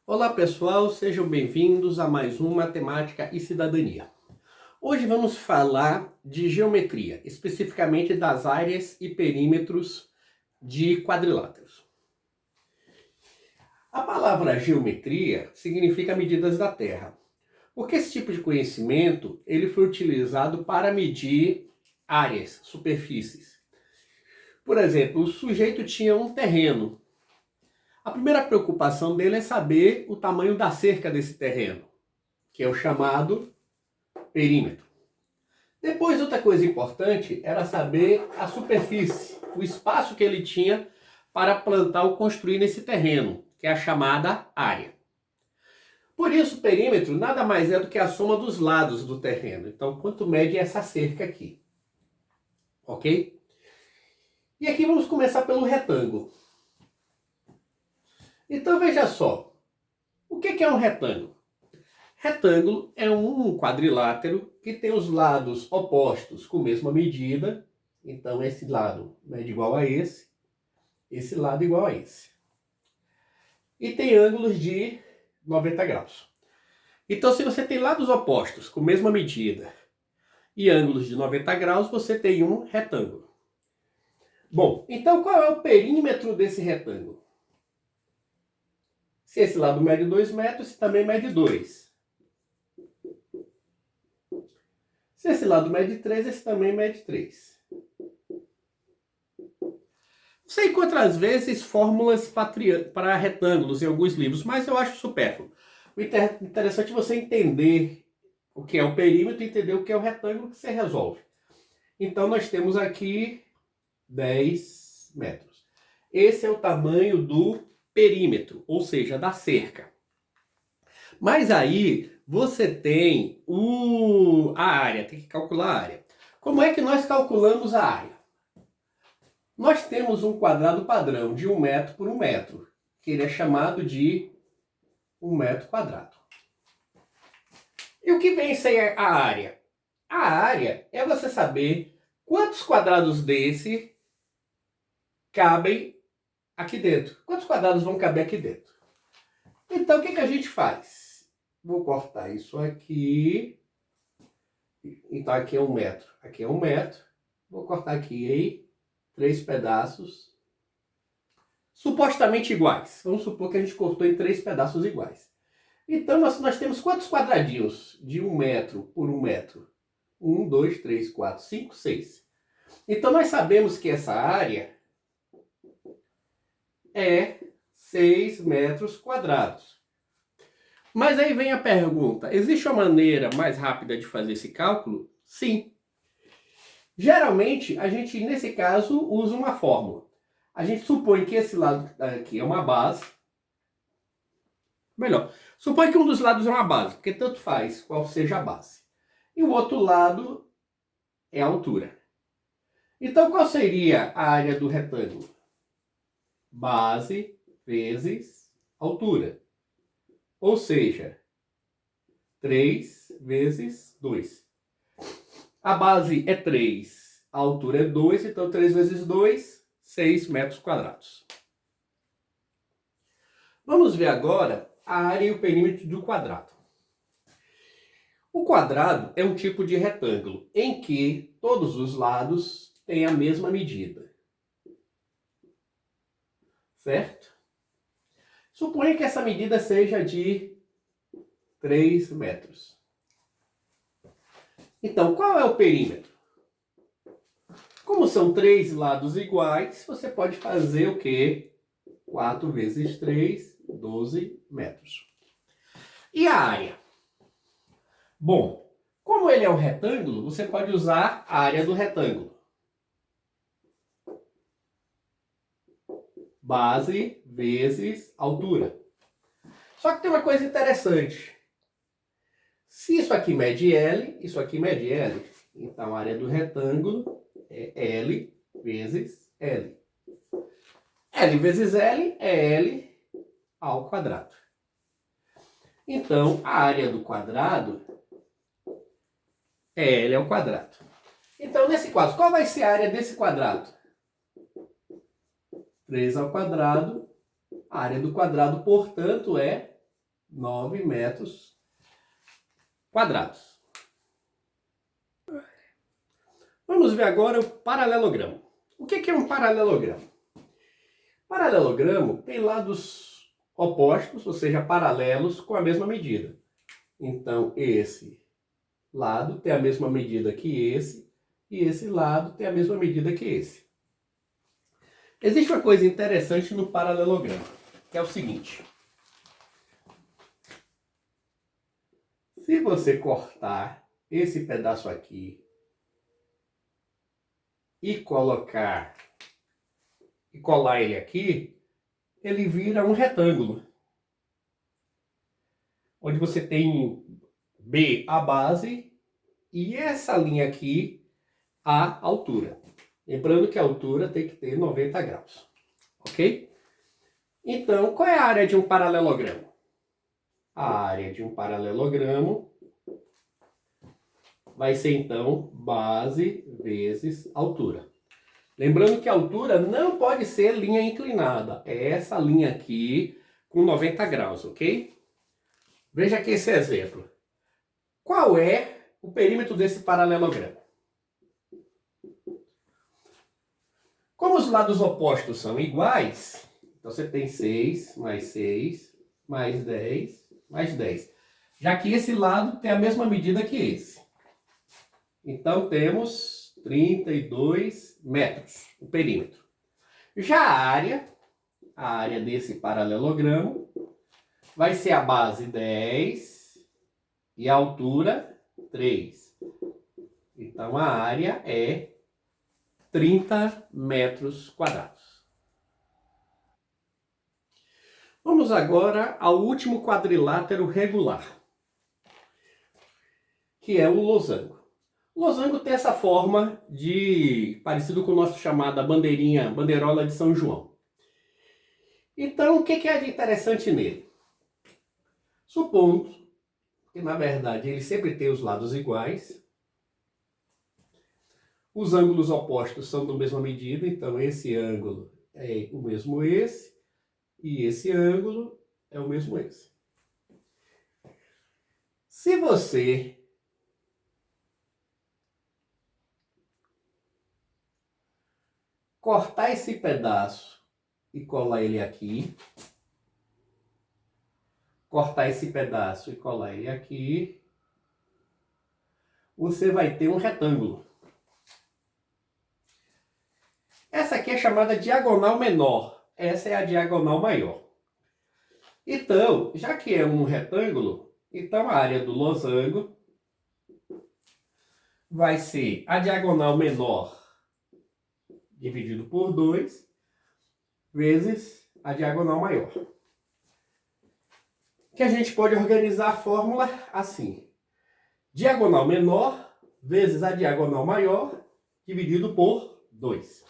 Olá pessoal, sejam bem-vindos a mais um Matemática e Cidadania. Hoje vamos falar de geometria, especificamente das áreas e perímetros de quadriláteros. A palavra geometria significa medidas da Terra, porque esse tipo de conhecimento ele foi utilizado para medir áreas, superfícies. Por exemplo, o sujeito tinha um terreno. A primeira preocupação dele é saber o tamanho da cerca desse terreno, que é o chamado perímetro. Depois, outra coisa importante era saber a superfície, o espaço que ele tinha para plantar ou construir nesse terreno, que é a chamada área. Por isso, o perímetro nada mais é do que a soma dos lados do terreno. Então, quanto mede essa cerca aqui? Ok? E aqui vamos começar pelo retângulo. Então, veja só. O que é um retângulo? Retângulo é um quadrilátero que tem os lados opostos com a mesma medida. Então, esse lado mede igual a esse lado igual a esse. E tem ângulos de 90 graus. Então, se você tem lados opostos com a mesma medida e ângulos de 90 graus, você tem um retângulo. Bom, então qual é o perímetro desse retângulo? Se esse lado mede 2 metros, esse também mede 2. Se esse lado mede 3, esse também mede 3. Você encontra às vezes fórmulas para retângulos em alguns livros, mas eu acho supérfluo. O interessante é você entender o que é o perímetro e entender o que é o retângulo que você resolve. Então nós temos aqui 10 metros. Esse é o tamanho do perímetro, ou seja, da cerca. Mas aí você tem a área, tem que calcular a área. Como é que nós calculamos a área? Nós temos um quadrado padrão de 1 metro por 1 metro, que ele é chamado de 1 metro quadrado. E o que vem ser a área? A área é você saber quantos quadrados desse cabem aqui dentro. Quantos quadrados vão caber aqui dentro? Então, o que a gente faz? Vou cortar isso aqui. Então, aqui é 1 metro. Aqui é 1 metro. Vou cortar aqui em 3 pedaços supostamente iguais. Vamos supor que a gente cortou em 3 pedaços iguais. Então, nós temos quantos quadradinhos de 1 metro por 1 metro? 1, 2, 3, 4, 5, 6. Então, nós sabemos que essa área é 6 metros quadrados. Mas aí vem a pergunta, existe uma maneira mais rápida de fazer esse cálculo? Sim. Geralmente, a gente, nesse caso, usa uma fórmula. A gente supõe que esse lado aqui é uma base. Melhor, supõe que um dos lados é uma base, porque tanto faz qual seja a base. E o outro lado é a altura. Então, qual seria a área do retângulo? Base vezes altura. Ou seja, 3 vezes 2. A base é 3, a altura é 2, então 3 vezes 2, 6 metros quadrados. Vamos ver agora a área e o perímetro do quadrado. O quadrado é um tipo de retângulo em que todos os lados têm a mesma medida. Certo? Suponha que essa medida seja de 3 metros. Então, qual é o perímetro? Como são 3 lados iguais, você pode fazer o quê? 4 vezes 3, 12 metros. E a área? Bom, como ele é um retângulo, você pode usar a área do retângulo. Base vezes altura. Só que tem uma coisa interessante. Se isso aqui mede L, isso aqui mede L. Então a área do retângulo é L vezes L. L vezes L é L ao quadrado. Então a área do quadrado é L ao quadrado. Então nesse quadro, qual vai ser a área desse quadrado? 3 ao quadrado. A área do quadrado, portanto, é 9 metros quadrados. Vamos ver agora o paralelogramo. O que é um paralelogramo? Paralelogramo tem lados opostos, ou seja, paralelos com a mesma medida. Então, esse lado tem a mesma medida que esse, e esse lado tem a mesma medida que esse. Existe uma coisa interessante no paralelogramo, que é o seguinte. Se você cortar esse pedaço aqui e colocar e colar ele aqui, ele vira um retângulo. Onde você tem B a base e essa linha aqui a altura. Lembrando que a altura tem que ter 90 graus. Ok? Então, qual é a área de um paralelogramo? A área de um paralelogramo vai ser, então, base vezes altura. Lembrando que a altura não pode ser linha inclinada. É essa linha aqui com 90 graus, ok? Veja aqui esse exemplo. Qual é o perímetro desse paralelogramo? Como os lados opostos são iguais, então você tem 6 mais 10 mais 10. Já que esse lado tem a mesma medida que esse. Então temos 32 metros, o perímetro. Já a área desse paralelogramo, vai ser a base 10 e a altura 3. Então a área é 30 metros quadrados. Vamos agora ao último quadrilátero regular, que é o losango. O losango tem essa forma parecido com o nosso chamada bandeirola de São João. Então, o que é de interessante nele? Supondo que, na verdade, ele sempre tem os lados iguais. Os ângulos opostos são da mesma medida, então esse ângulo é o mesmo esse, e esse ângulo é o mesmo esse. Se você cortar esse pedaço e colar ele aqui, cortar esse pedaço e colar ele aqui, você vai ter um retângulo. Essa aqui é chamada diagonal menor, essa é a diagonal maior. Então, já que é um retângulo, então a área do losango vai ser a diagonal menor dividido por 2 vezes a diagonal maior. Que a gente pode organizar a fórmula assim. Diagonal menor vezes a diagonal maior dividido por 2.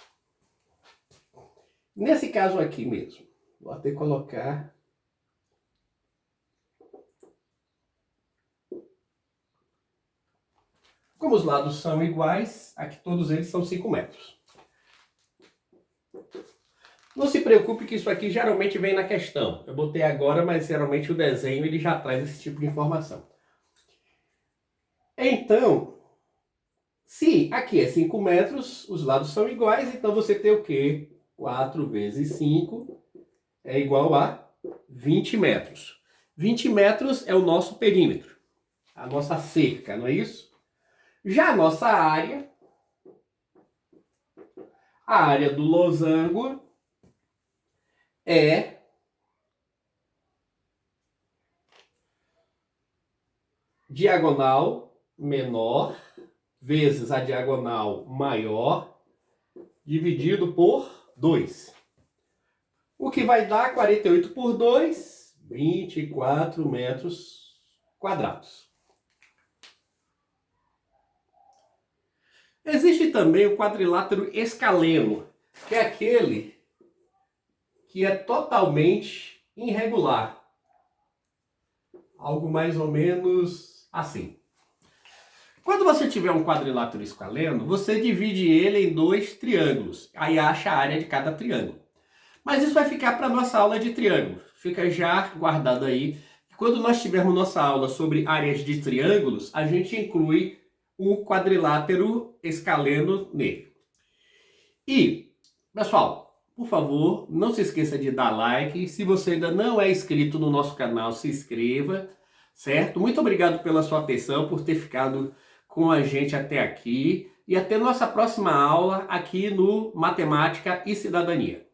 Nesse caso aqui mesmo, vou até colocar... Como os lados são iguais, aqui todos eles são 5 metros. Não se preocupe que isso aqui geralmente vem na questão. Eu botei agora, mas geralmente o desenho ele já traz esse tipo de informação. Então, se aqui é 5 metros, os lados são iguais, então você tem o quê? 4 vezes 5 é igual a 20 metros. 20 metros é o nosso perímetro, a nossa cerca, não é isso? Já a nossa área, a área do losango é diagonal menor vezes a diagonal maior dividido por 2. O que vai dar 48 por 2, 24 metros quadrados. Existe também o quadrilátero escaleno, que é aquele que é totalmente irregular. Algo mais ou menos assim. Quando você tiver um quadrilátero escaleno, você divide ele em 2 triângulos. Aí acha a área de cada triângulo. Mas isso vai ficar para a nossa aula de triângulo. Fica já guardado aí. Quando nós tivermos nossa aula sobre áreas de triângulos, a gente inclui o quadrilátero escaleno nele. E, pessoal, por favor, não se esqueça de dar like. Se você ainda não é inscrito no nosso canal, se inscreva, certo? Muito obrigado pela sua atenção, por ter ficado com a gente até aqui. E até nossa próxima aula aqui no Matemática e Cidadania.